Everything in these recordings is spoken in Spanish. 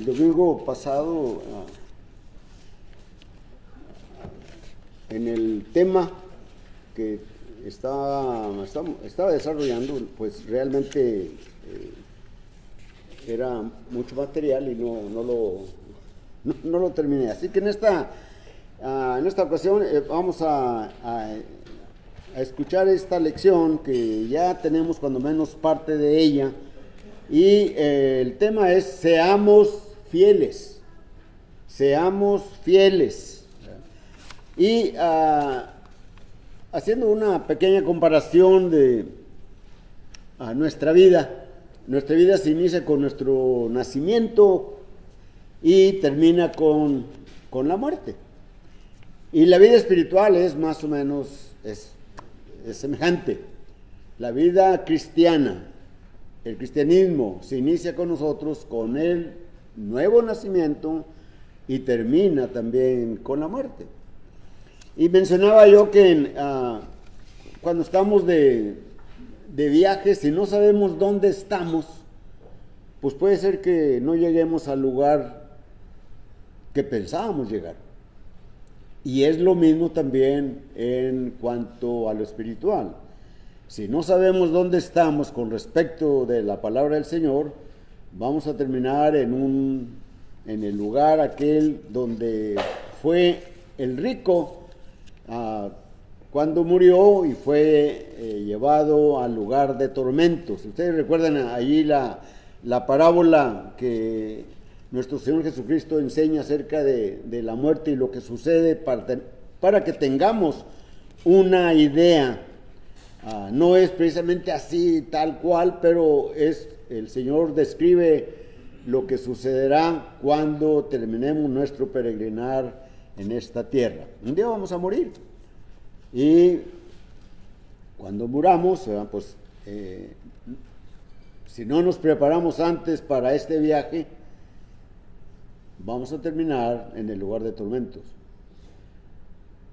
El domingo pasado, en el tema que estaba desarrollando, pues realmente era mucho material y no lo terminé. Así que en esta ocasión vamos a escuchar esta lección que ya tenemos cuando menos parte de ella. Y el tema es seamos fieles. Seamos fieles. Y haciendo una pequeña comparación de nuestra vida se inicia con nuestro nacimiento y termina con la muerte. Y la vida espiritual es más o menos es semejante. La vida cristiana, el cristianismo se inicia con nosotros con el nuevo nacimiento y termina también con la muerte. Y mencionaba yo que cuando estamos de viaje, si no sabemos dónde estamos, pues puede ser que no lleguemos al lugar que pensábamos llegar. Y es lo mismo también en cuanto a lo espiritual. Si no sabemos dónde estamos con respecto de la palabra del Señor, vamos a terminar en el lugar aquel donde fue el rico cuando murió y fue llevado al lugar de tormentos. Ustedes recuerdan allí la parábola que nuestro Señor Jesucristo enseña acerca de la muerte y lo que sucede para que tengamos una idea. No es precisamente así tal cual, pero el Señor describe lo que sucederá cuando terminemos nuestro peregrinar en esta tierra. Un día vamos a morir y cuando muramos, pues si no nos preparamos antes para este viaje, vamos a terminar en el lugar de tormentos.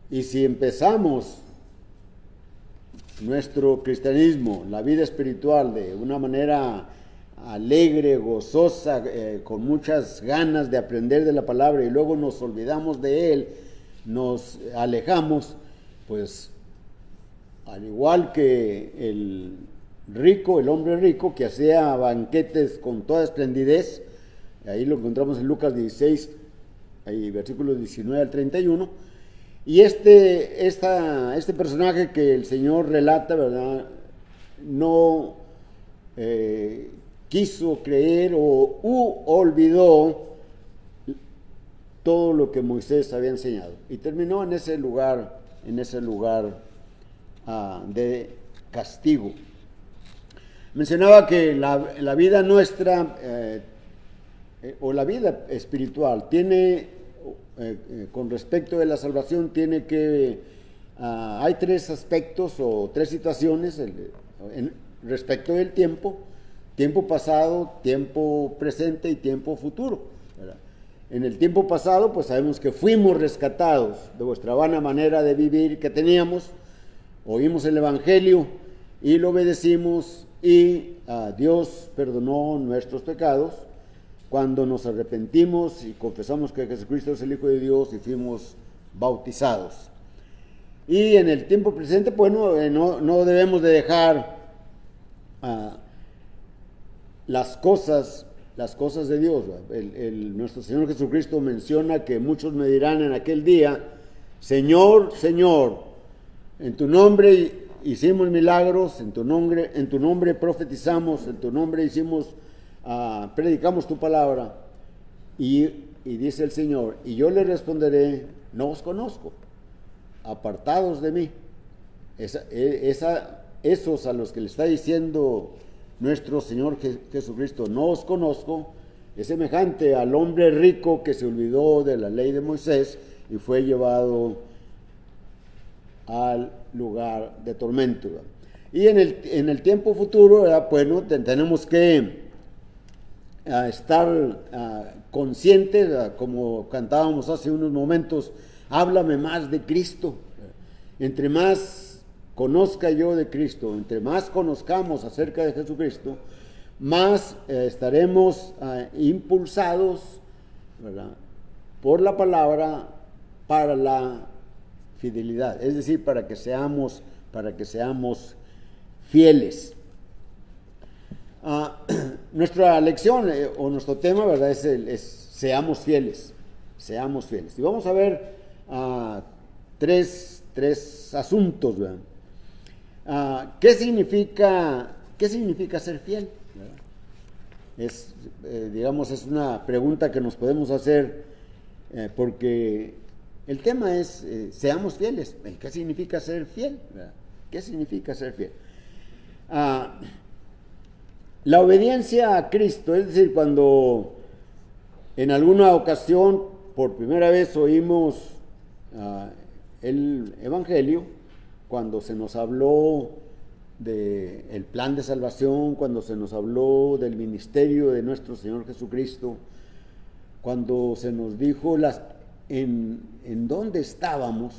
Y si empezamos nuestro cristianismo, la vida espiritual, de una manera alegre, gozosa, con muchas ganas de aprender de la palabra y luego nos olvidamos de él, nos alejamos, pues al igual que el hombre rico que hacía banquetes con toda esplendidez, ahí lo encontramos en Lucas 16, ahí versículos 19 al 31, y este personaje que el Señor relata, ¿verdad?, no quiso creer u olvidó todo lo que Moisés había enseñado y terminó en ese lugar de castigo. Mencionaba que la vida nuestra o la vida espiritual tiene, con respecto de la salvación, hay tres aspectos o tres situaciones respecto del tiempo pasado, tiempo presente y tiempo futuro, ¿verdad? En el tiempo pasado, pues sabemos que fuimos rescatados de vuestra vana manera de vivir que teníamos, oímos el Evangelio y lo obedecimos y Dios perdonó nuestros pecados cuando nos arrepentimos y confesamos que Jesucristo es el Hijo de Dios y fuimos bautizados. Y en el tiempo presente, pues no debemos de dejar las cosas de Dios. Nuestro Señor Jesucristo menciona que muchos me dirán en aquel día: Señor, Señor, en tu nombre hicimos milagros, en tu nombre profetizamos, en tu nombre predicamos tu palabra. Y dice el Señor: y yo le responderé, no os conozco, apartados de mí. Esos a los que le está diciendo nuestro Señor Jesucristo, no os conozco, es semejante al hombre rico que se olvidó de la ley de Moisés y fue llevado al lugar de tormento. Y en el tiempo futuro, bueno, tenemos que estar conscientes, como cantábamos hace unos momentos: háblame más de Cristo. Entre más conozca yo de Cristo, entre más conozcamos acerca de Jesucristo, más estaremos impulsados ¿verdad? Por la palabra para la fidelidad, es decir, para que seamos fieles. Nuestra lección o nuestro tema, ¿verdad? Es seamos fieles, seamos fieles. Y vamos a ver tres asuntos, ¿verdad? ¿Qué significa ser fiel? ¿Verdad? Digamos, es una pregunta que nos podemos hacer porque el tema es seamos fieles. ¿Qué significa ser fiel? ¿Verdad? ¿Qué significa ser fiel? La obediencia a Cristo, es decir, cuando en alguna ocasión por primera vez oímos el Evangelio, cuando se nos habló del plan de salvación, cuando se nos habló del ministerio de nuestro Señor Jesucristo, cuando se nos dijo en dónde estábamos,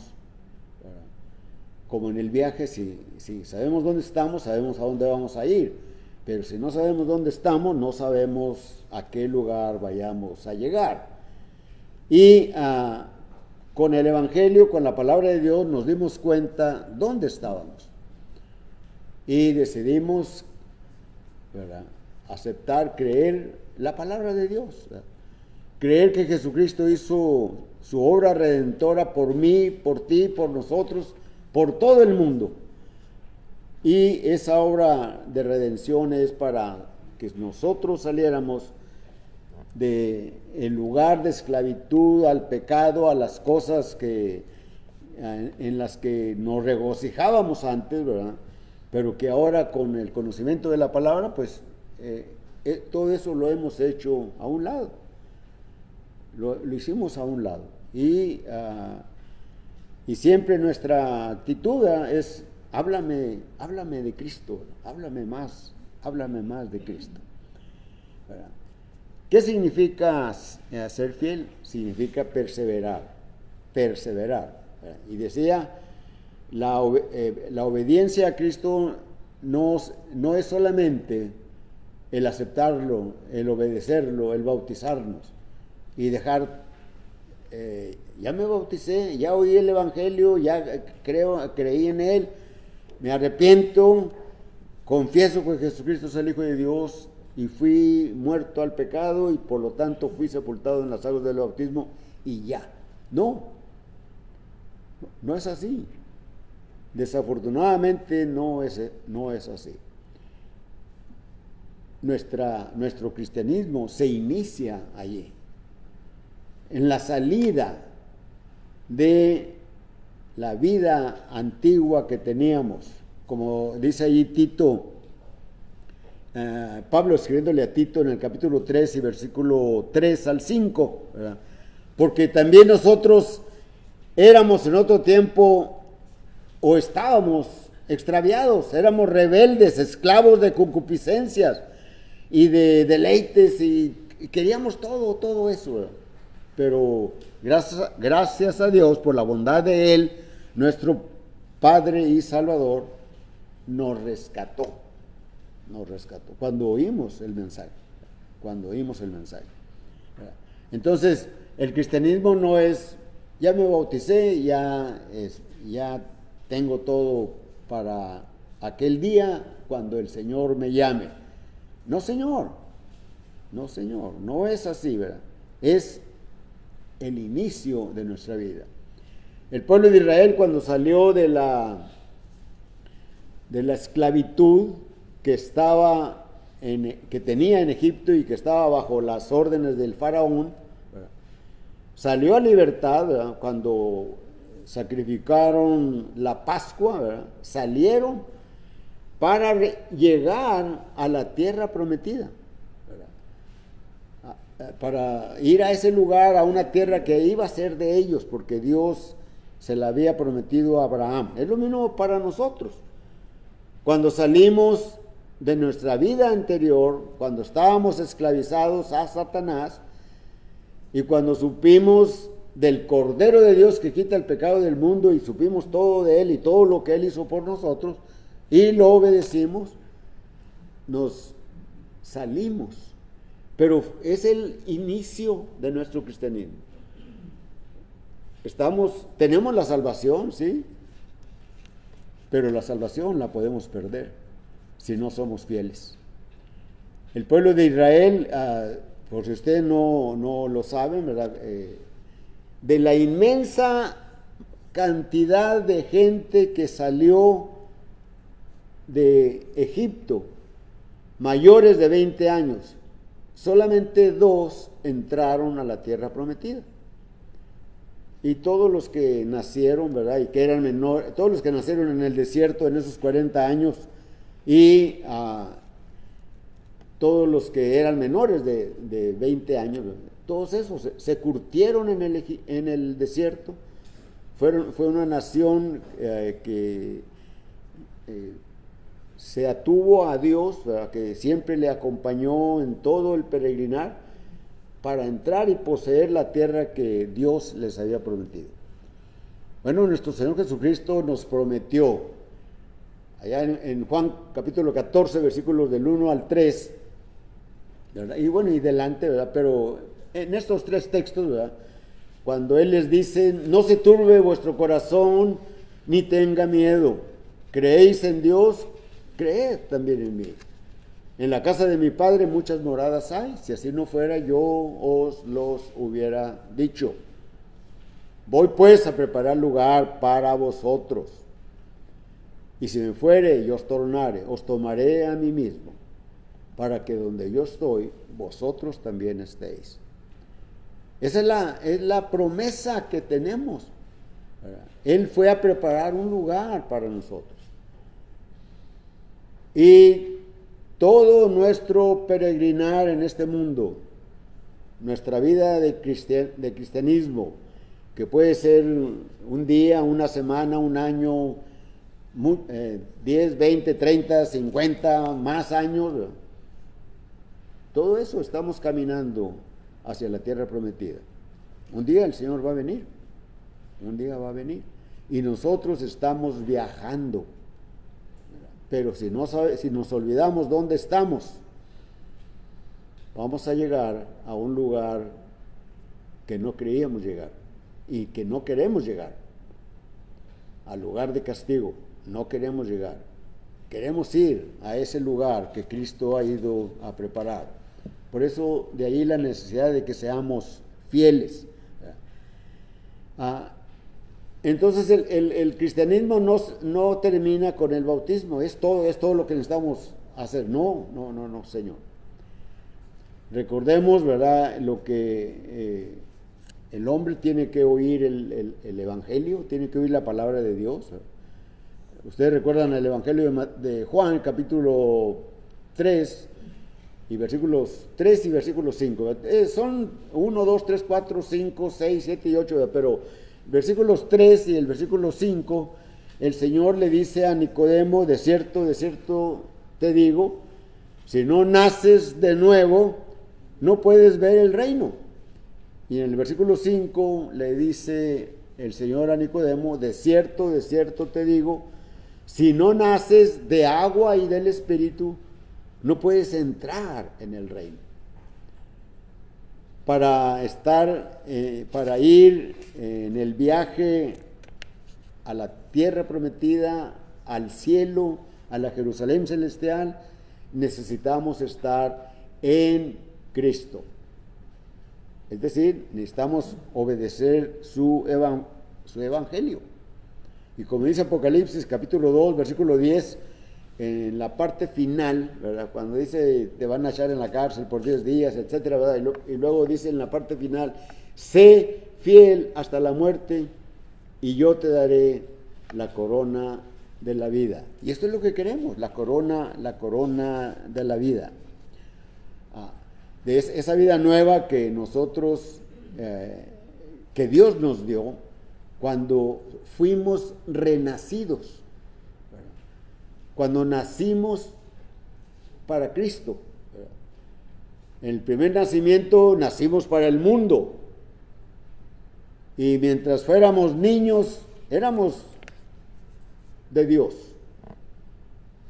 como en el viaje, si sabemos dónde estamos, sabemos a dónde vamos a ir. Pero si no sabemos dónde estamos, no sabemos a qué lugar vayamos a llegar. Y con el Evangelio, con la palabra de Dios, nos dimos cuenta dónde estábamos. Y decidimos, ¿verdad?, aceptar, creer la palabra de Dios, ¿verdad? Creer que Jesucristo hizo su obra redentora por mí, por ti, por nosotros, por todo el mundo. Y esa obra de redención es para que nosotros saliéramos del lugar de esclavitud al pecado, a las cosas en las que nos regocijábamos antes, ¿verdad? Pero que ahora con el conocimiento de la palabra, pues todo eso lo hemos hecho a un lado. Lo hicimos a un lado. Y siempre nuestra actitud es: háblame de Cristo, háblame más de Cristo. ¿Verdad? ¿Qué significa ser fiel? Significa perseverar. ¿Verdad? Y decía, la obediencia a Cristo no es solamente el aceptarlo, el obedecerlo, el bautizarnos y dejar, ya me bauticé, ya oí el Evangelio, ya creí en él, me arrepiento, confieso que Jesucristo es el Hijo de Dios y fui muerto al pecado y por lo tanto fui sepultado en las aguas del bautismo y ya. No es así. Desafortunadamente no es así. Nuestro cristianismo se inicia allí, en la salida de la vida antigua que teníamos, como dice allí Tito, Pablo escribiéndole a Tito en el capítulo 3 y versículo 3 al 5, ¿verdad? Porque también nosotros éramos en otro tiempo, o estábamos extraviados, éramos rebeldes, esclavos de concupiscencias y de deleites, y queríamos todo eso, ¿verdad? Pero gracias a Dios, por la bondad de Él, nuestro Padre y Salvador, nos rescató cuando oímos el mensaje. Entonces, el cristianismo no es: ya me bauticé, ya tengo todo para aquel día cuando el Señor me llame. No, Señor, no es así, ¿verdad? Es el inicio de nuestra vida. El pueblo de Israel, cuando salió de la esclavitud que tenía en Egipto y que estaba bajo las órdenes del faraón, ¿verdad?, salió a libertad, ¿verdad?, cuando sacrificaron la Pascua, ¿verdad?, salieron para llegar a la tierra prometida, para ir a ese lugar, a una tierra que iba a ser de ellos, porque Dios se la había prometido a Abraham. Es lo mismo para nosotros. Cuando salimos de nuestra vida anterior, cuando estábamos esclavizados a Satanás, y cuando supimos del Cordero de Dios que quita el pecado del mundo, y supimos todo de Él y todo lo que Él hizo por nosotros, y lo obedecimos, nos salimos. pero es el inicio de nuestro cristianismo. Tenemos la salvación, sí, pero la salvación la podemos perder si no somos fieles. El pueblo de Israel, por si ustedes no lo saben, ¿verdad? De la inmensa cantidad de gente que salió de Egipto, mayores de 20 años, solamente 2 entraron a la tierra prometida. Y todos los que nacieron, ¿verdad? Y que eran menores, todos los que nacieron en el desierto en esos 40 años, y todos los que eran menores de 20 años, ¿verdad? Todos esos se curtieron en el desierto. Fue una nación que se atuvo a Dios, ¿verdad? Que siempre le acompañó en todo el peregrinar, para entrar y poseer la tierra que Dios les había prometido. Bueno, nuestro Señor Jesucristo nos prometió, allá en Juan capítulo 14, versículos del 1 al 3, ¿verdad? Y bueno, y delante, ¿verdad? Pero en estos 3 textos, ¿verdad? Cuando Él les dice: no se turbe vuestro corazón, ni tenga miedo. ¿Creéis en Dios? Creed también en mí. En la casa de mi Padre muchas moradas hay. Si así no fuera, yo os los hubiera dicho. Voy pues a preparar lugar para vosotros. Y si me fuere y os tornare, os tomaré a mí mismo, para que donde yo estoy, vosotros también estéis. Esa es la promesa que tenemos, ¿verdad? Él fue a preparar un lugar para nosotros. Y todo nuestro peregrinar en este mundo, nuestra vida de cristianismo, que puede ser un día, una semana, un año, 10, 20, 30, 50, más años, ¿verdad? Todo eso estamos caminando hacia la tierra prometida. Un día el Señor va a venir, un día va a venir, y nosotros estamos viajando. Pero si nos olvidamos dónde estamos, vamos a llegar a un lugar que no creíamos llegar y que no queremos llegar, al lugar de castigo. No queremos llegar, queremos ir a ese lugar que Cristo ha ido a preparar. Por eso de ahí la necesidad de que seamos fieles. Entonces el cristianismo no termina con el bautismo, es todo lo que necesitamos hacer. No, Señor. Recordemos, ¿verdad?, lo que el hombre tiene que oír el Evangelio, tiene que oír la palabra de Dios. Ustedes recuerdan el Evangelio de Juan, capítulo 3, y versículos 3 y versículos 5. Son 1, 2, 3, 4, 5, 6, 7 y 8, pero versículos 3 y el versículo 5, el Señor le dice a Nicodemo: de cierto te digo, si no naces de nuevo, no puedes ver el reino. Y en el versículo 5 le dice el Señor a Nicodemo: de cierto te digo, si no naces de agua y del Espíritu, no puedes entrar en el reino. Para ir en el viaje a la tierra prometida, al cielo, a la Jerusalén celestial, necesitamos estar en Cristo. Es decir, necesitamos obedecer su evangelio. Y como dice Apocalipsis capítulo 2, versículo 10, en la parte final, ¿verdad?, cuando dice te van a echar en la cárcel por 10 días, etcétera, ¿verdad?, y luego dice en la parte final: sé fiel hasta la muerte y yo te daré la corona de la vida. Y esto es lo que queremos, la corona de la vida. De esa vida nueva que nosotros, que Dios nos dio cuando fuimos renacidos, ¿verdad?, cuando nacimos para Cristo, ¿verdad? En el primer nacimiento nacimos para el mundo, y mientras fuéramos niños éramos de Dios.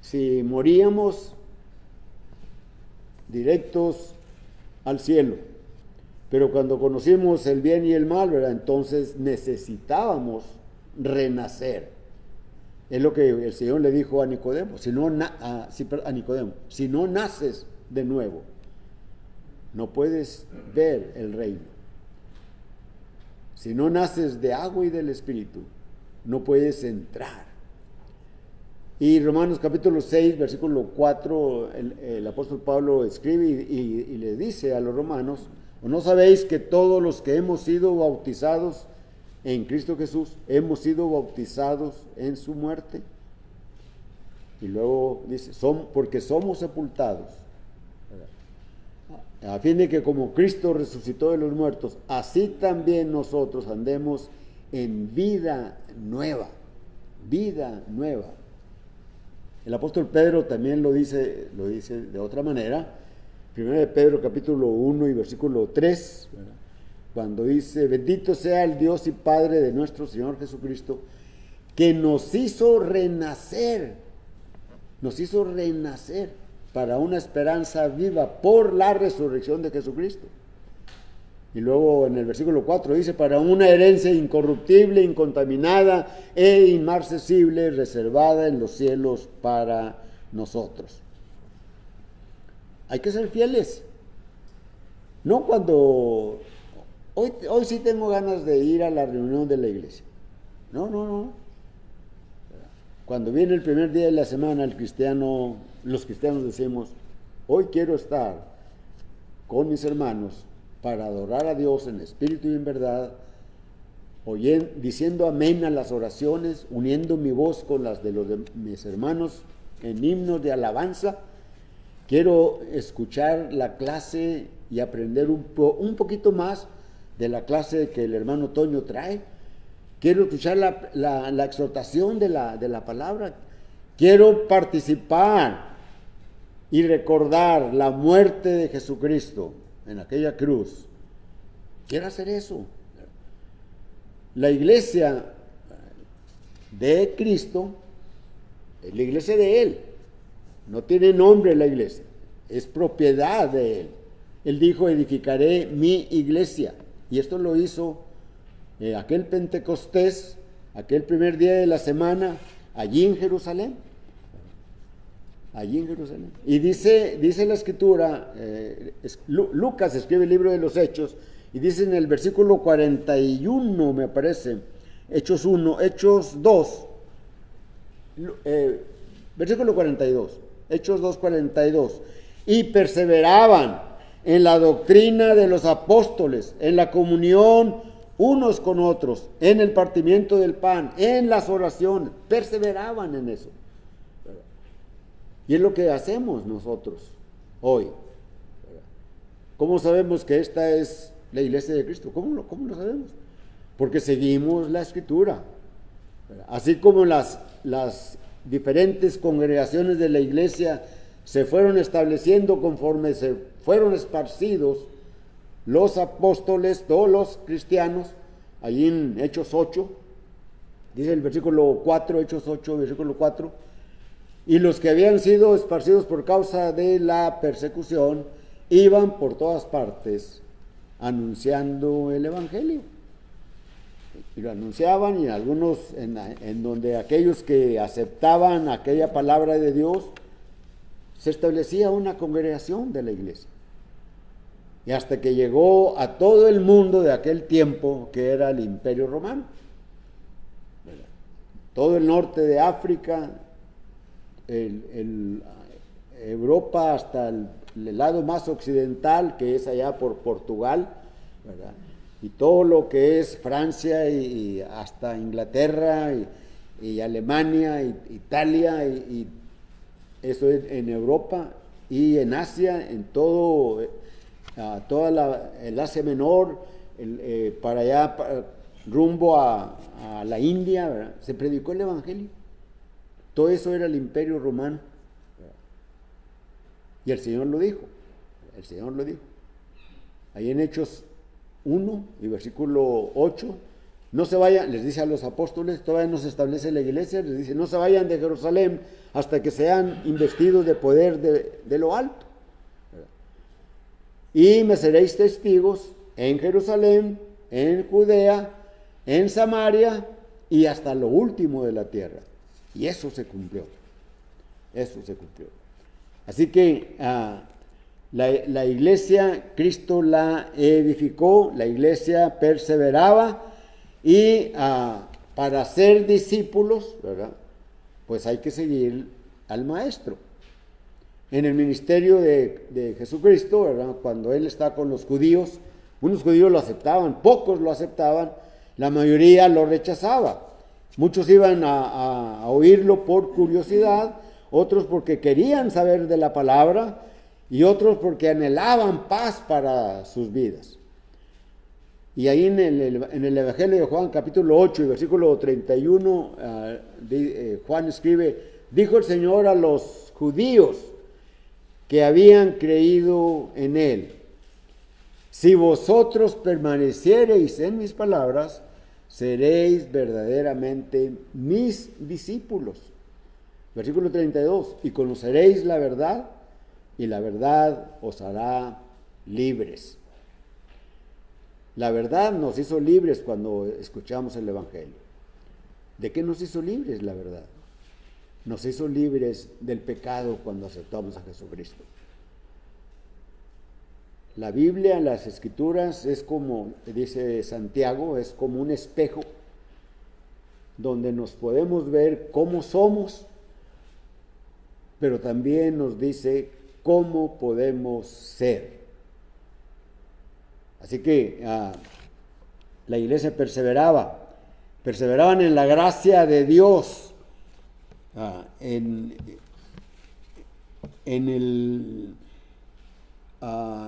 Si moríamos, directos al cielo. Pero cuando conocimos el bien y el mal, ¿verdad? Entonces necesitábamos renacer. Es lo que el Señor le dijo a Nicodemo, a Nicodemo, si no naces de nuevo, no puedes ver el reino. Si no naces de agua y del Espíritu, no puedes entrar. Y Romanos capítulo 6, versículo 4, el apóstol Pablo escribe y le dice a los romanos, ¿o no sabéis que todos los que hemos sido bautizados en Cristo Jesús, hemos sido bautizados en su muerte? Y luego dice, porque somos sepultados, a fin de que como Cristo resucitó de los muertos, así también nosotros andemos en vida nueva, vida nueva. El apóstol Pedro también lo dice de otra manera, 1 de Pedro capítulo 1 y versículo 3, ¿verdad? Cuando dice, bendito sea el Dios y Padre de nuestro Señor Jesucristo, que nos hizo renacer para una esperanza viva por la resurrección de Jesucristo. Y luego en el versículo 4 dice, para una herencia incorruptible, incontaminada e inmarcesible, reservada en los cielos para nosotros. Hay que ser fieles. No cuando, hoy sí tengo ganas de ir a la reunión de la iglesia. No. Cuando viene el primer día de la semana, los cristianos decimos, hoy quiero estar con mis hermanos para adorar a Dios en espíritu y en verdad, diciendo amén a las oraciones, uniendo mi voz con las de mis hermanos en himnos de alabanza. Quiero escuchar la clase y aprender un poquito más de la clase que el hermano Toño trae. Quiero escuchar la exhortación de la palabra. Quiero participar y recordar la muerte de Jesucristo en aquella cruz. Quiero hacer eso. La iglesia de Cristo es la iglesia de Él. No tiene nombre la iglesia, es propiedad de Él. Él dijo, edificaré mi iglesia. Y esto lo hizo aquel Pentecostés, aquel primer día de la semana, allí en Jerusalén. Y dice la Escritura, Lucas escribe el libro de los Hechos, y dice en el versículo 41, me parece, Hechos 2, versículo 42, Hechos 2, 42, y perseveraban en la doctrina de los apóstoles, en la comunión unos con otros, en el partimiento del pan, en las oraciones, perseveraban en eso. Y es lo que hacemos nosotros hoy. ¿Cómo sabemos que esta es la iglesia de Cristo? ¿Cómo lo sabemos? Porque seguimos la Escritura. Así como las diferentes congregaciones de la iglesia se fueron estableciendo conforme se fueron esparcidos los apóstoles, todos los cristianos, allí en Hechos 8, dice el versículo 4, Hechos 8, versículo 4, y los que habían sido esparcidos por causa de la persecución iban por todas partes anunciando el evangelio. Y lo anunciaban, y algunos en donde aquellos que aceptaban aquella palabra de Dios, se establecía una congregación de la iglesia. Y hasta que llegó a todo el mundo de aquel tiempo, que era el Imperio Romano. Todo el norte de África, Europa hasta el lado más occidental, que es allá por Portugal, ¿verdad? Y todo lo que es Francia y hasta Inglaterra y Alemania, y Italia, y eso es en Europa, y en Asia, en todo, el Asia Menor, para allá, rumbo a la India, ¿verdad? Se predicó el Evangelio. Todo eso era el Imperio Romano. Y el Señor lo dijo. Ahí en Hechos 1 y versículo 8, no se vayan, les dice a los apóstoles, todavía no se establece la iglesia, les dice, no se vayan de Jerusalén hasta que sean investidos de poder de lo alto. y me seréis testigos en Jerusalén, en Judea, en Samaria y hasta lo último de la tierra. Y eso se cumplió. Eso se cumplió. Así que la iglesia, Cristo la edificó, la iglesia perseveraba y para ser discípulos, ¿verdad? Pues hay que seguir al maestro. En el ministerio de Jesucristo, ¿verdad? Cuando Él está con los judíos, unos judíos lo aceptaban, pocos lo aceptaban, la mayoría lo rechazaba. Muchos iban a oírlo por curiosidad, otros porque querían saber de la palabra y otros porque anhelaban paz para sus vidas. Y ahí en el Evangelio de Juan, capítulo 8 y versículo 31, Juan escribe: dijo el Señor a los judíos que habían creído en Él: si vosotros permaneciereis en mis palabras, seréis verdaderamente mis discípulos. Versículo 32, y conoceréis la verdad, y la verdad os hará libres. La verdad nos hizo libres cuando escuchamos el Evangelio. ¿De qué nos hizo libres la verdad? Nos hizo libres del pecado cuando aceptamos a Jesucristo. La Biblia, las Escrituras, es como, dice Santiago, es como un espejo donde nos podemos ver cómo somos, pero también nos dice cómo podemos ser. Así que la iglesia perseveraban en la gracia de Dios. En el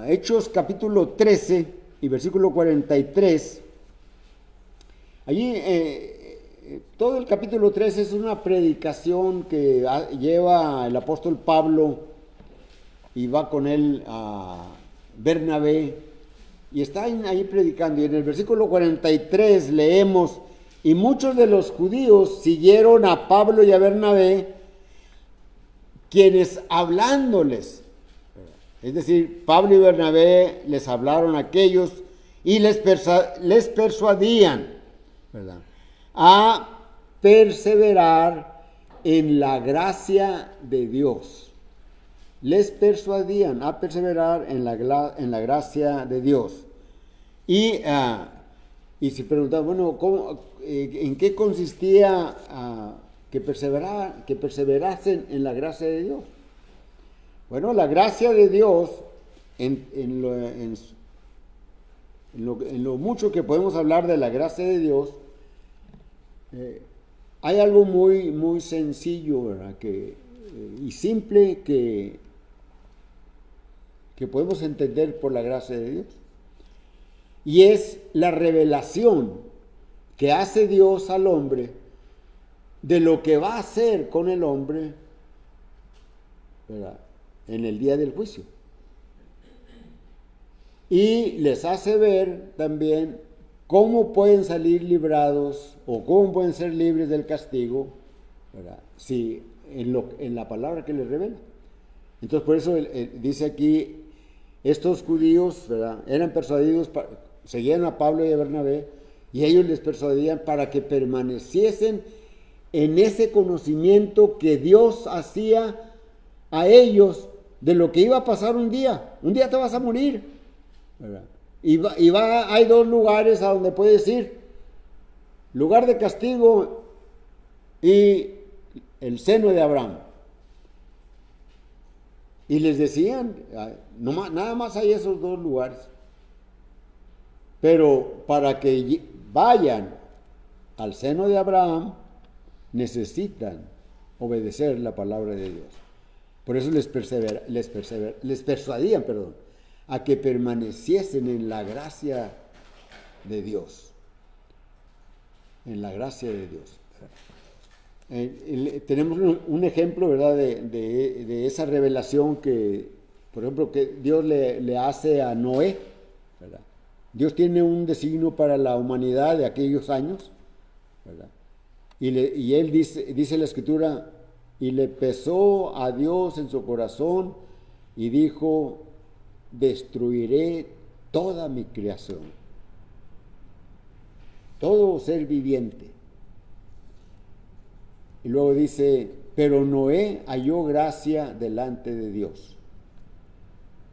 Hechos capítulo 13 y versículo 43, allí todo el capítulo 13 es una predicación que lleva el apóstol Pablo y va con él a Bernabé y están ahí predicando. Y en el versículo 43 leemos: y muchos de los judíos siguieron a Pablo y a Bernabé, quienes hablándoles, es decir, Pablo y Bernabé les hablaron a aquellos y les persuadían, ¿verdad?, a perseverar en la gracia de Dios. Les persuadían a perseverar en la gracia de Dios. Y se preguntaban, bueno, ¿en qué consistía que perseverasen en la gracia de Dios? Bueno, la gracia de Dios, en lo mucho que podemos hablar de la gracia de Dios, hay algo muy, muy sencillo, ¿verdad?, y simple que podemos entender por la gracia de Dios. Y es la revelación que hace Dios al hombre de lo que va a hacer con el hombre, ¿verdad?, en el día del juicio. Y les hace ver también cómo pueden salir librados o cómo pueden ser libres del castigo, ¿verdad?, si en la palabra que les revela. Entonces, por eso dice aquí, estos judíos, ¿verdad?, eran persuadidos, seguían a Pablo y a Bernabé, y ellos les persuadían para que permaneciesen en ese conocimiento que Dios hacía a ellos de lo que iba a pasar un día. Un día te vas a morir, ¿verdad? Hay dos lugares a donde puedes ir: lugar de castigo y el seno de Abraham. Y les decían, nada más hay esos dos lugares. Pero para que vayan al seno de Abraham, necesitan obedecer la palabra de Dios. Por eso les persuadían, a que permaneciesen en la gracia de Dios. En la gracia de Dios. Tenemos un ejemplo, ¿verdad?, de esa revelación que, por ejemplo, que Dios le hace a Noé, ¿verdad? Dios tiene un designio para la humanidad de aquellos años, ¿verdad? Y él dice la Escritura, y le pesó a Dios en su corazón y dijo: destruiré toda mi creación, todo ser viviente. Y luego dice, pero Noé halló gracia delante de Dios.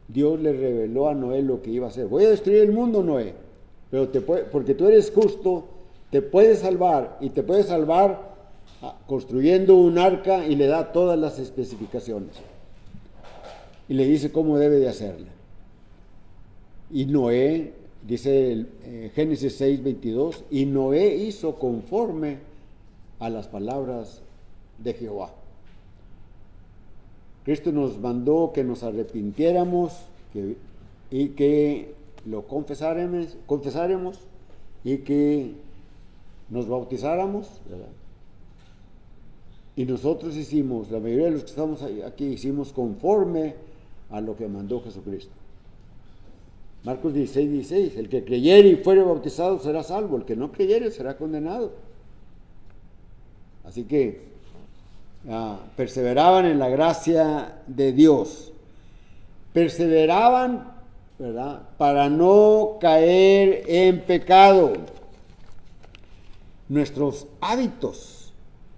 Dios le reveló a Noé lo que iba a hacer. Voy a destruir el mundo, Noé, pero porque tú eres justo, te puedes salvar, y te puedes salvar construyendo un arca, y le da todas las especificaciones. Y le dice cómo debe de hacerla. Y Noé, dice Génesis 6:22, y Noé hizo conforme a las palabras de Jehová. Cristo nos mandó que nos arrepintiéramos y que lo confesáramos y que nos bautizáramos, ¿verdad? Y nosotros hicimos, la mayoría de los que estamos aquí, hicimos conforme a lo que mandó Jesucristo. Marcos 16:16, el que creyere y fuere bautizado será salvo, el que no creyere será condenado. Así que perseveraban en la gracia de Dios, perseveraban, ¿verdad?, para no caer en pecado. Nuestros hábitos,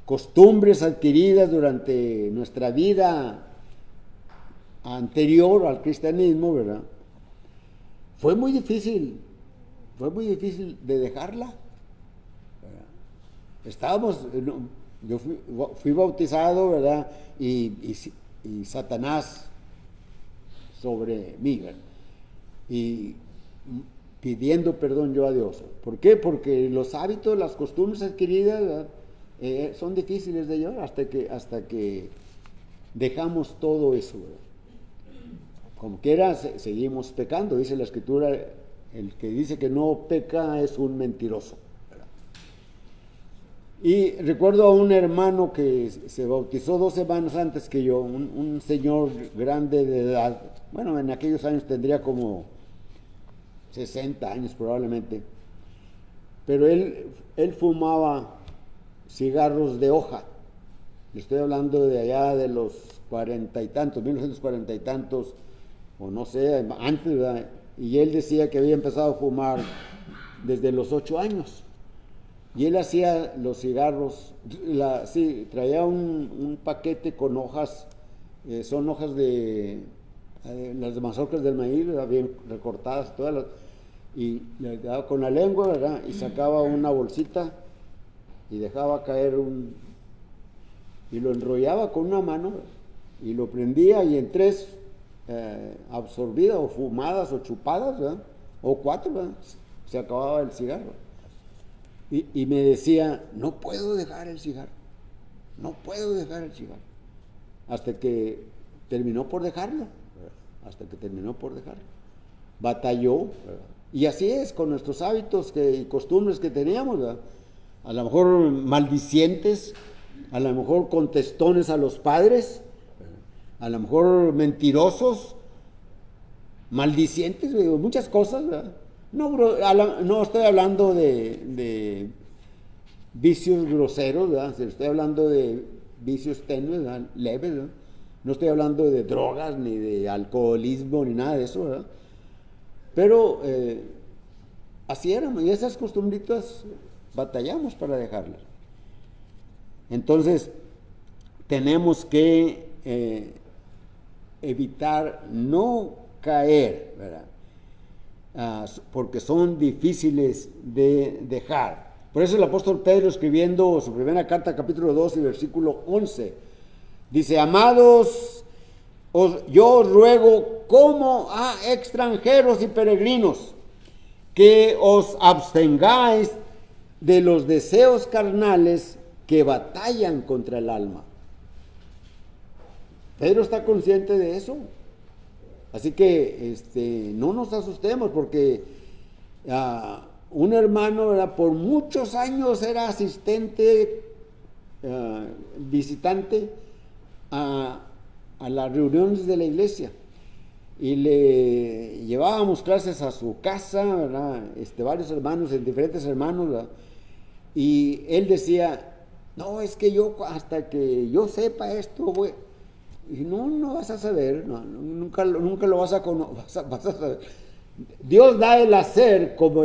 costumbres adquiridas durante nuestra vida anterior al cristianismo, ¿verdad?, fue muy difícil de dejarla. Yo fui bautizado, ¿verdad?, y Satanás sobre mí, ¿verdad?, y pidiendo perdón yo a Dios. ¿Por qué? Porque los hábitos, las costumbres adquiridas, ¿verdad?, son difíciles de llevar hasta que dejamos todo eso, ¿verdad? Como quiera, seguimos pecando. Dice la Escritura, el que dice que no peca es un mentiroso. Y recuerdo a un hermano que se bautizó 2 semanas antes que yo, un señor grande de edad. Bueno, en aquellos años tendría como 60 años probablemente. Pero él fumaba cigarros de hoja. Le estoy hablando de allá de los 40 y tantos, 1940 y tantos, o no sé, antes, ¿verdad? Y él decía que había empezado a fumar desde los 8 años. Y él hacía los cigarros, traía un paquete con hojas, son hojas de las mazorcas del maíz, ¿verdad?, bien recortadas, y le daba con la lengua, ¿verdad?, y sacaba una bolsita y dejaba caer y lo enrollaba con una mano y lo prendía, y en 3 absorbidas o fumadas o chupadas, ¿verdad?, o 4, ¿verdad?, se acababa el cigarro. Y me decía, no puedo dejar el cigarro, hasta que terminó por dejarlo, batalló, ¿verdad? Y así es con nuestros hábitos y costumbres que teníamos, ¿verdad? A lo mejor maldicientes, a lo mejor contestones a los padres, a lo mejor mentirosos, maldicientes, muchas cosas, ¿verdad? No estoy hablando de vicios groseros, ¿verdad? Estoy hablando de vicios tenues, ¿verdad?, leves, ¿verdad? No estoy hablando de drogas, ni de alcoholismo, ni nada de eso, ¿verdad? Pero así éramos, y esas costumbritas batallamos para dejarlas. Entonces, tenemos que evitar no caer, ¿verdad?, porque son difíciles de dejar. Por eso el apóstol Pedro, escribiendo su primera carta, capítulo 2 y versículo 11, dice: amados, yo os ruego como a extranjeros y peregrinos, que os abstengáis de los deseos carnales que batallan contra el alma. Pedro está consciente de eso. Así que no nos asustemos, porque un hermano, ¿verdad?, por muchos años era asistente, visitante a las reuniones de la iglesia, y le llevábamos clases a su casa, ¿verdad?, varios hermanos, diferentes hermanos, ¿verdad?, y él decía, no, es que yo hasta que yo sepa esto, Y no vas a saber, nunca lo vas a saber. Dios da el hacer como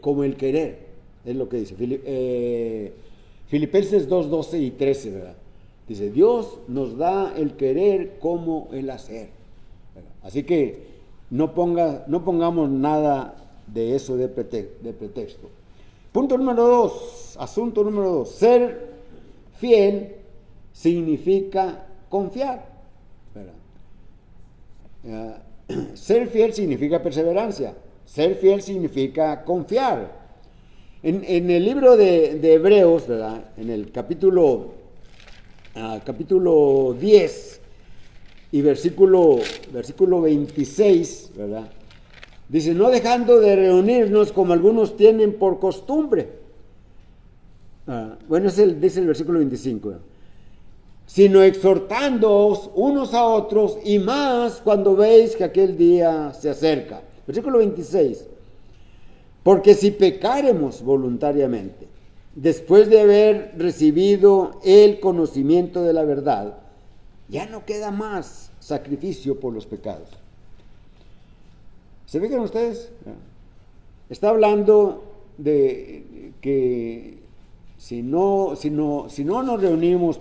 como el querer, es lo que dice Filipenses 2, 12 y 13, ¿verdad? Dice, Dios nos da el querer como el hacer, ¿verdad? Así que no pongamos nada de eso de pretexto. Asunto número 2, ser fiel significa confiar, ¿verdad? Ser fiel significa perseverancia, ser fiel significa confiar. En el libro de Hebreos, ¿verdad? En el capítulo 10 y versículo 26, ¿verdad? Dice, no dejando de reunirnos como algunos tienen por costumbre. Bueno, dice el versículo 25, ¿verdad? Sino exhortándoos unos a otros, y más cuando veis que aquel día se acerca. Versículo 26. Porque si pecáremos voluntariamente, después de haber recibido el conocimiento de la verdad, ya no queda más sacrificio por los pecados. ¿Se fijan ustedes? Está hablando de que si no nos reunimos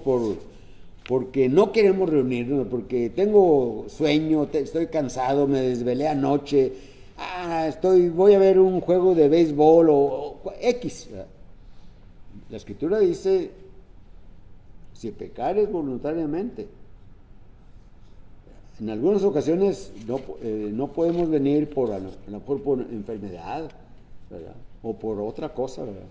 porque no queremos reunirnos, porque tengo sueño, estoy cansado, me desvelé anoche, voy a ver un juego de béisbol o X. La Escritura dice, si pecares voluntariamente. En algunas ocasiones no podemos venir a lo mejor por enfermedad, ¿verdad? O por otra cosa, ¿verdad?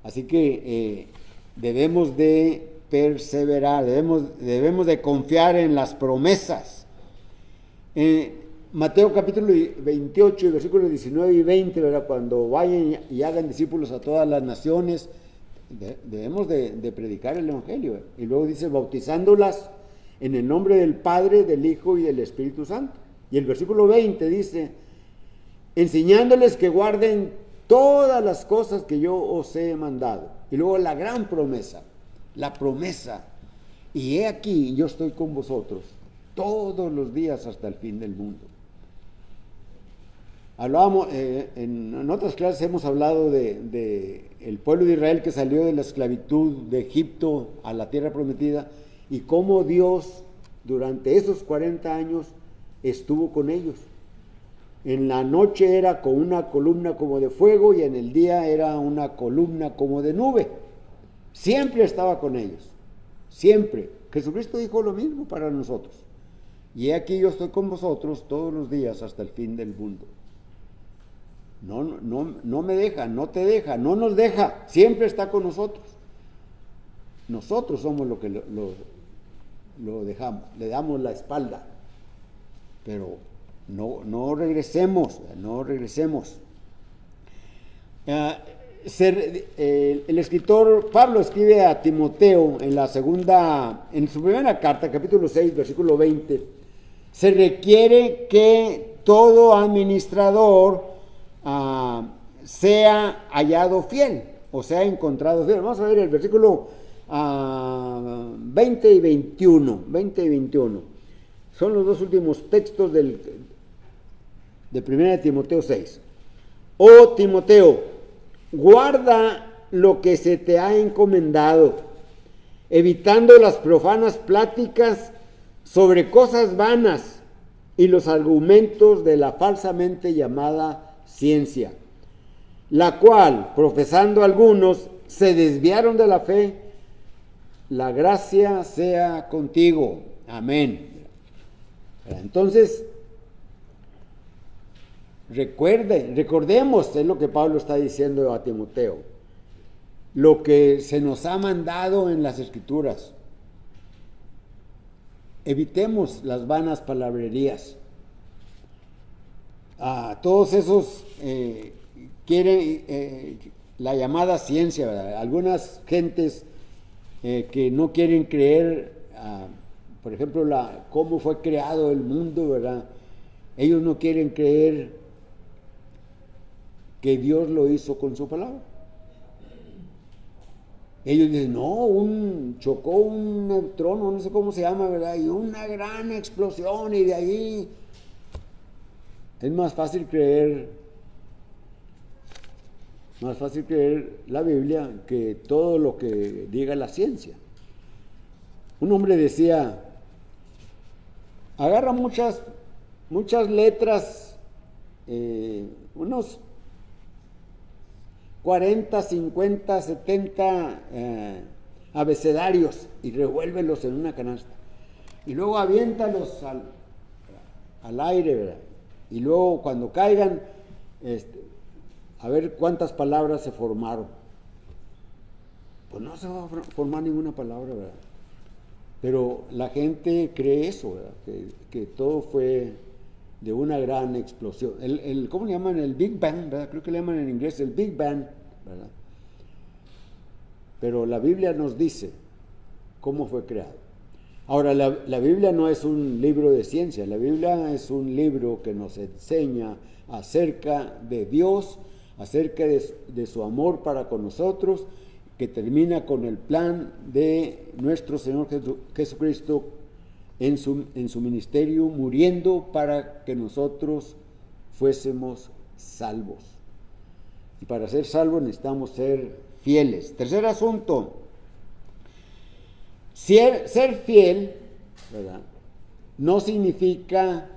Así que debemos de perseverar, debemos de confiar en las promesas. Mateo capítulo 28, versículos 19 y 20, ¿verdad? Cuando vayan y hagan discípulos a todas las naciones, debemos de predicar el Evangelio. Y luego dice, bautizándolas en el nombre del Padre, del Hijo y del Espíritu Santo. Y el versículo 20 dice, enseñándoles que guarden todas las cosas que yo os he mandado. Y luego la gran promesa, y he aquí, yo estoy con vosotros todos los días hasta el fin del mundo. Hablábamos, en otras clases hemos hablado de el pueblo de Israel que salió de la esclavitud de Egipto a la tierra prometida, y cómo Dios durante esos 40 años estuvo con ellos. En la noche era con una columna como de fuego y en el día era una columna como de nube. Siempre estaba con ellos, siempre. Jesucristo dijo lo mismo para nosotros. Y he aquí yo estoy con vosotros todos los días hasta el fin del mundo. No me deja, no te deja, no nos deja, siempre está con nosotros. Nosotros somos lo que lo dejamos, le damos la espalda, pero no regresemos. El escritor Pablo escribe a Timoteo en su primera carta, capítulo 6, versículo 20, se requiere que todo administrador sea hallado fiel, o sea encontrado fiel. Vamos a ver el versículo 20 y 21. Son los dos últimos textos de 1 Timoteo 6. Oh Timoteo, guarda lo que se te ha encomendado, evitando las profanas pláticas sobre cosas vanas y los argumentos de la falsamente llamada ciencia, la cual, profesando algunos, se desviaron de la fe. La gracia sea contigo. Amén. Entonces, recordemos, es lo que Pablo está diciendo a Timoteo, lo que se nos ha mandado en las Escrituras. Evitemos las vanas palabrerías. Todos esos quieren la llamada ciencia, ¿verdad? Algunas gentes que no quieren creer, por ejemplo, cómo fue creado el mundo, ¿verdad? Ellos no quieren creer que Dios lo hizo con su palabra. Ellos dicen, no, chocó un neutrón, no sé cómo se llama, ¿verdad? Y una gran explosión, y de ahí es más fácil creer la Biblia que todo lo que diga la ciencia. Un hombre decía, agarra muchas letras, unos 40, 50, 70 abecedarios, y revuélvelos en una canasta. Y luego aviéntalos al aire, ¿verdad? Y luego cuando caigan, a ver cuántas palabras se formaron. Pues no se va a formar ninguna palabra, ¿verdad? Pero la gente cree eso, ¿verdad? Que todo fue de una gran explosión. ¿Cómo le llaman? El Big Bang, ¿verdad? Creo que le llaman en inglés el Big Bang, ¿verdad? Pero la Biblia nos dice cómo fue creado. Ahora, la Biblia no es un libro de ciencia, la Biblia es un libro que nos enseña acerca de Dios, acerca de su amor para con nosotros, que termina con el plan de nuestro Señor Jesucristo en su ministerio, muriendo para que nosotros fuésemos salvos. Y para ser salvos necesitamos ser fieles. Tercer asunto, ser fiel, ¿verdad?, no significa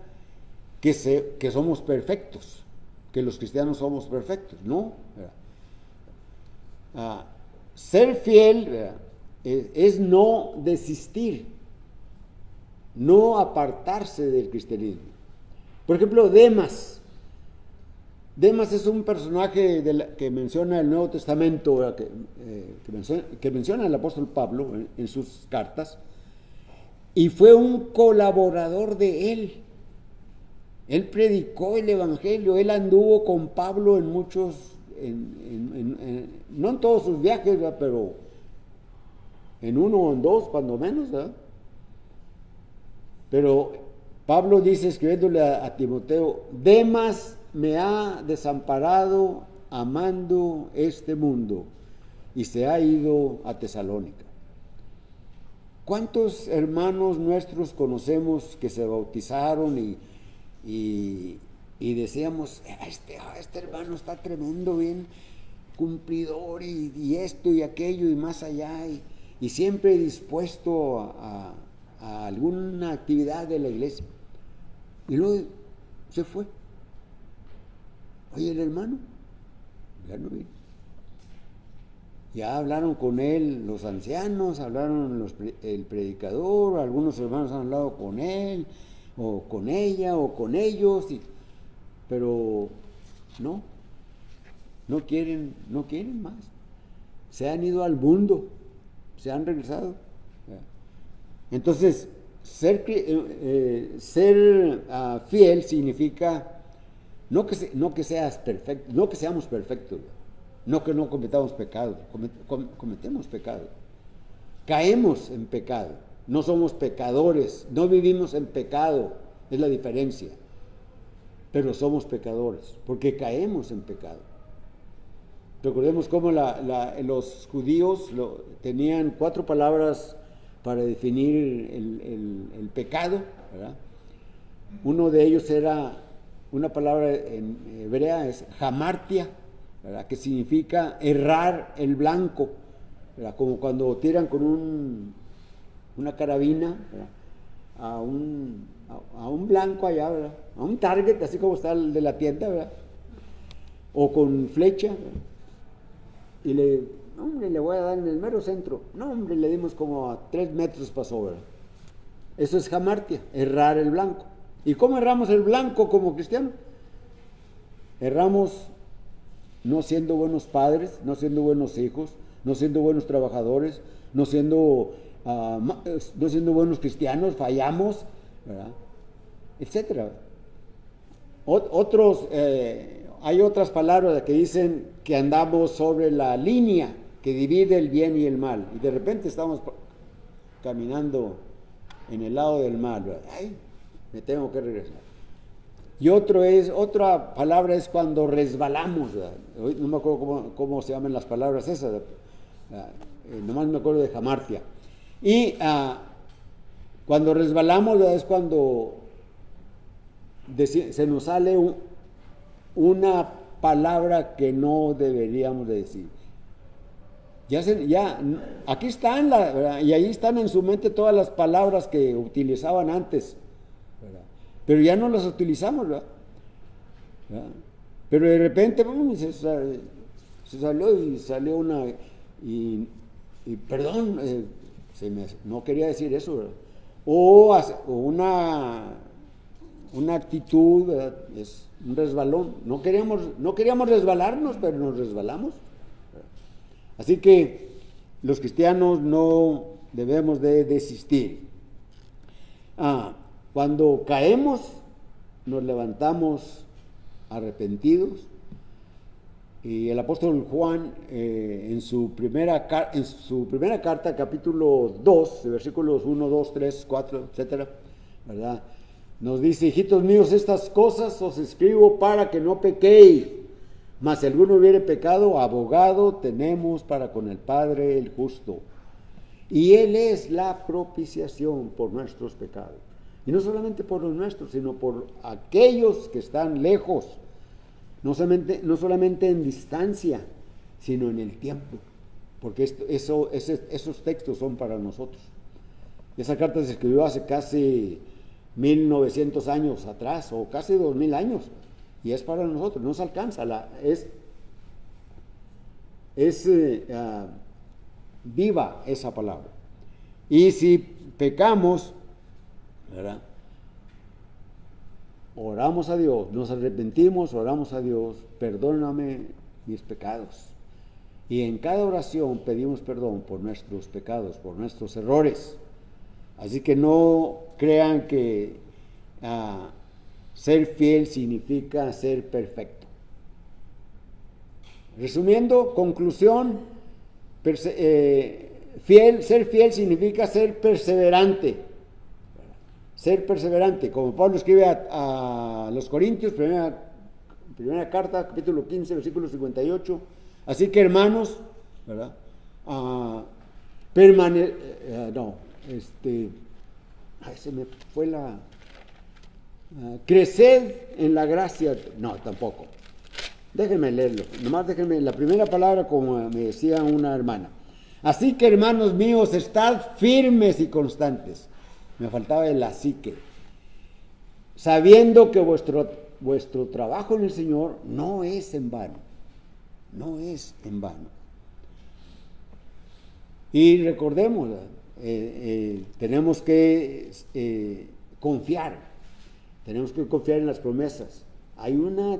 que somos perfectos, que los cristianos somos perfectos, ¿no? Ser fiel, ¿verdad?, es no desistir, no apartarse del cristianismo. Por ejemplo, Demas es un personaje que menciona el Nuevo Testamento, ¿verdad?, que menciona el apóstol Pablo en sus cartas, y fue un colaborador de él. Él predicó el evangelio, él anduvo con Pablo en muchos, no en todos sus viajes, ¿verdad?, pero en uno o en dos, cuando menos, ¿verdad? Pero Pablo dice, escribiéndole a Timoteo, Demas me ha desamparado amando este mundo y se ha ido a Tesalónica. ¿Cuántos hermanos nuestros conocemos que se bautizaron y decíamos, este hermano está tremendo, bien cumplidor, y esto y aquello y más allá, y siempre dispuesto a alguna actividad de la iglesia? Y luego se fue. Oye, el hermano ya no vino. Ya hablaron con él los ancianos, hablaron el predicador, algunos hermanos han hablado con él, o con ella, o con ellos, pero no quieren más. Se han ido al mundo, se han regresado. Entonces, ser fiel significa no que seas perfecto, no que seamos perfectos, no que no cometamos pecado, cometemos pecado, caemos en pecado, no somos pecadores, no vivimos en pecado, es la diferencia, pero somos pecadores, porque caemos en pecado. Recordemos cómo los judíos tenían 4 palabras para definir el pecado, ¿verdad? Uno de ellos era una palabra en hebrea, es hamartia, ¿verdad?, que significa errar el blanco, ¿verdad?, como cuando tiran con una carabina, ¿verdad?, a un blanco allá, ¿verdad?, a un target, así como está el de la tienda, ¿verdad?, o con flecha, ¿verdad?, y le voy a dar en el mero centro. No, hombre, le dimos como a 3 metros pasó, ¿verdad? Eso es hamartia, errar el blanco. ¿Y cómo erramos el blanco como cristiano? Erramos no siendo buenos padres, no siendo buenos hijos, no siendo buenos trabajadores, no siendo buenos cristianos, fallamos, ¿verdad?, etcétera. Hay otras palabras que dicen que andamos sobre la línea que divide el bien y el mal, y de repente estamos caminando en el lado del mal, ¿verdad? Ay, me tengo que regresar. Y otra palabra es cuando resbalamos, ¿verdad? No me acuerdo cómo se llaman las palabras esas, Nomás me acuerdo de jamartia. Y cuando resbalamos, ¿verdad? Es cuando se nos sale una palabra que no deberíamos de decir. Aquí están, ¿verdad? Y ahí están en su mente todas las palabras que utilizaban antes, ¿verdad? Pero ya no las utilizamos, ¿verdad? Pero de repente se salió y salió una y perdón, no quería decir eso, ¿verdad? O una actitud, ¿verdad? Es un resbalón. No queríamos resbalarnos, pero nos resbalamos. Así que los cristianos no debemos de desistir. Cuando caemos, nos levantamos arrepentidos. Y el apóstol Juan, en su primera carta, capítulo 2, versículos 1, 2, 3, 4, etcétera, ¿verdad? Nos dice: hijitos míos, estas cosas os escribo para que no pequéis. Mas si alguno hubiere pecado, abogado tenemos para con el Padre el justo. Y Él es la propiciación por nuestros pecados. Y no solamente por los nuestros, sino por aquellos que están lejos. No solamente en distancia, sino en el tiempo. Porque esos textos son para nosotros. Esa carta se escribió hace casi 1900 años atrás, o casi 2000 años. Y es para nosotros, no se alcanza. Viva esa palabra. Y si pecamos, ¿verdad? Oramos a Dios, nos arrepentimos, oramos a Dios: perdóname mis pecados. Y en cada oración pedimos perdón por nuestros pecados, por nuestros errores. Así que no crean que ser fiel significa ser perfecto. Resumiendo, conclusión, ser fiel significa ser perseverante. Ser perseverante, como Pablo escribe a los Corintios, primera carta, capítulo 15, versículo 58. Así que, hermanos, ¿verdad? Se me fue creced en la gracia. No, tampoco. Déjenme leerlo. Nomás déjenme la primera palabra, como me decía una hermana. Así que, hermanos míos, estad firmes y constantes. Me faltaba el así que. Sabiendo que vuestro trabajo en el Señor no es en vano. No es en vano. Y recordemos, tenemos que confiar. Tenemos que confiar en las promesas. Hay un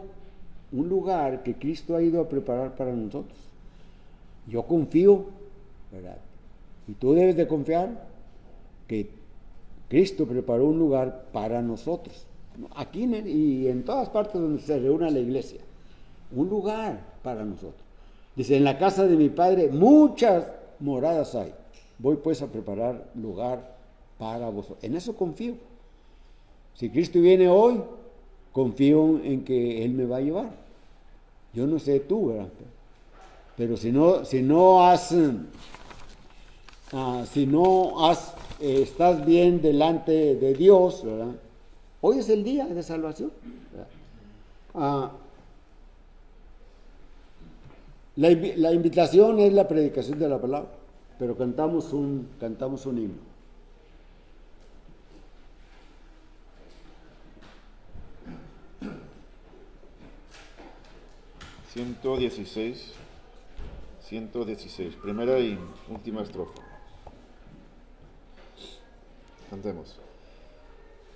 lugar que Cristo ha ido a preparar para nosotros. Yo confío, ¿verdad? Y tú debes de confiar que Cristo preparó un lugar para nosotros. Aquí y en todas partes donde se reúne la iglesia. Un lugar para nosotros. Dice: en la casa de mi Padre muchas moradas hay. Voy pues a preparar lugar para vosotros. En eso confío. Si Cristo viene hoy, confío en que Él me va a llevar. Yo no sé tú, ¿verdad? Pero estás bien delante de Dios, ¿verdad? Hoy es el día de salvación, ¿verdad? La invitación es la predicación de la palabra, pero cantamos un himno. ...116... primera y última estrofa. Cantemos.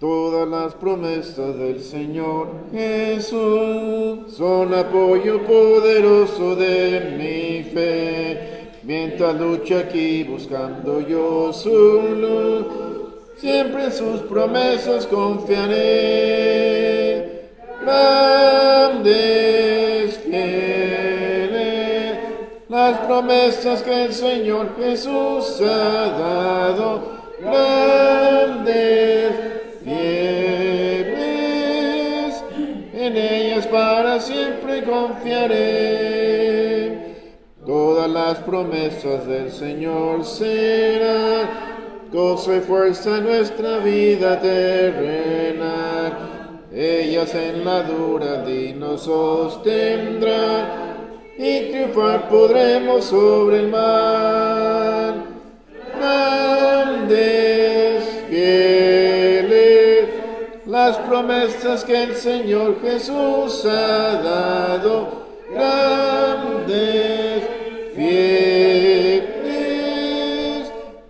Todas las promesas del Señor Jesús son apoyo poderoso de mi fe. Mientras lucho aquí buscando yo su luz, siempre en sus promesas confiaré. Grandes, fieles, las promesas que el Señor Jesús ha dado. Grandes, fieles, en ellas para siempre confiaré. Todas las las promesas del Señor serán gozo y fuerza en nuestra vida terrenal. Ellas en la dura nos sostendrán y triunfar podremos sobre el mal. Grandes, fieles, las promesas que el Señor Jesús ha dado. Grandes, fieles,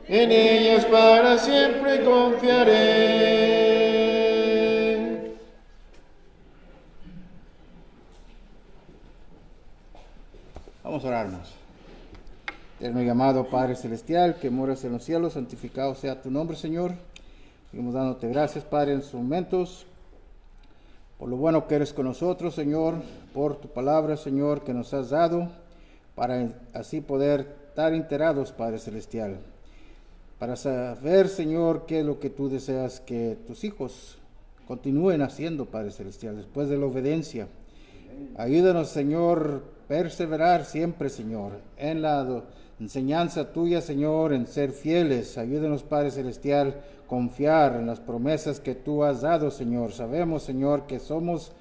en ellas para siempre confiaré. Vamos a orarnos. Eterno y amado Padre Celestial, que moras en los cielos, santificado sea tu nombre, Señor. Seguimos dándote gracias, Padre, en estos momentos, por lo bueno que eres con nosotros, Señor, por tu palabra, Señor, que nos has dado, para así poder estar enterados, Padre Celestial, para saber, Señor, qué es lo que tú deseas que tus hijos continúen haciendo, Padre Celestial, después de la obediencia. Ayúdanos, Señor, perseverar siempre, Señor, en la enseñanza tuya, Señor, en ser fieles. Ayúdanos, Padre Celestial, confiar en las promesas que tú has dado, Señor. Sabemos, Señor, que somos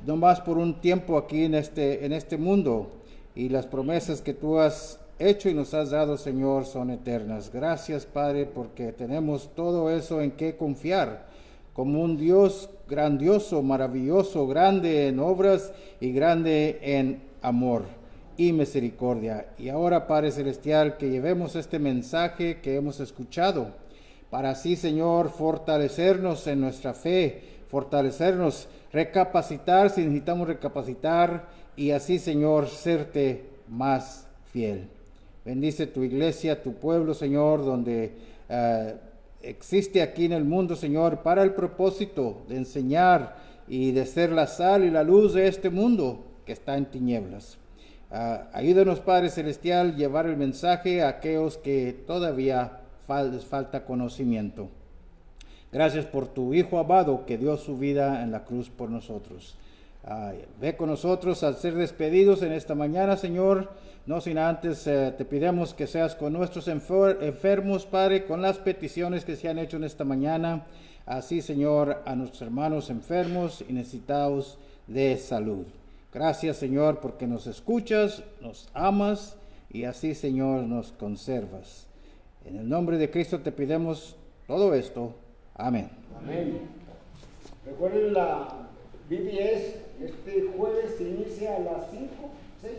nomás por un tiempo aquí en este mundo, y las promesas que tú has hecho y nos has dado, Señor, son eternas. Gracias, Padre, porque tenemos todo eso en que confiar, como un Dios grandioso, maravilloso, grande en obras y grande en amor y misericordia. Y ahora, Padre Celestial, que llevemos este mensaje que hemos escuchado, para así, Señor, fortalecernos en nuestra fe, fortalecernos, recapacitar si necesitamos recapacitar, y así, Señor, serte más fiel. Bendice tu iglesia, tu pueblo, Señor, donde existe aquí en el mundo, Señor, para el propósito de enseñar y de ser la sal y la luz de este mundo que está en tinieblas. Ayúdanos, Padre Celestial, llevar el mensaje a aquellos que todavía les falta conocimiento. Gracias por tu Hijo amado que dio su vida en la cruz por nosotros. Ve con nosotros al ser despedidos en esta mañana, Señor. No sin antes te pidamos que seas con nuestros enfermos, Padre, con las peticiones que se han hecho en esta mañana. Así, Señor, a nuestros hermanos enfermos y necesitados de salud. Gracias, Señor, porque nos escuchas, nos amas y así, Señor, nos conservas. En el nombre de Cristo te pidamos todo esto. Amén. Amén. Recuerden la BBS, este jueves se inicia a las 5, 6.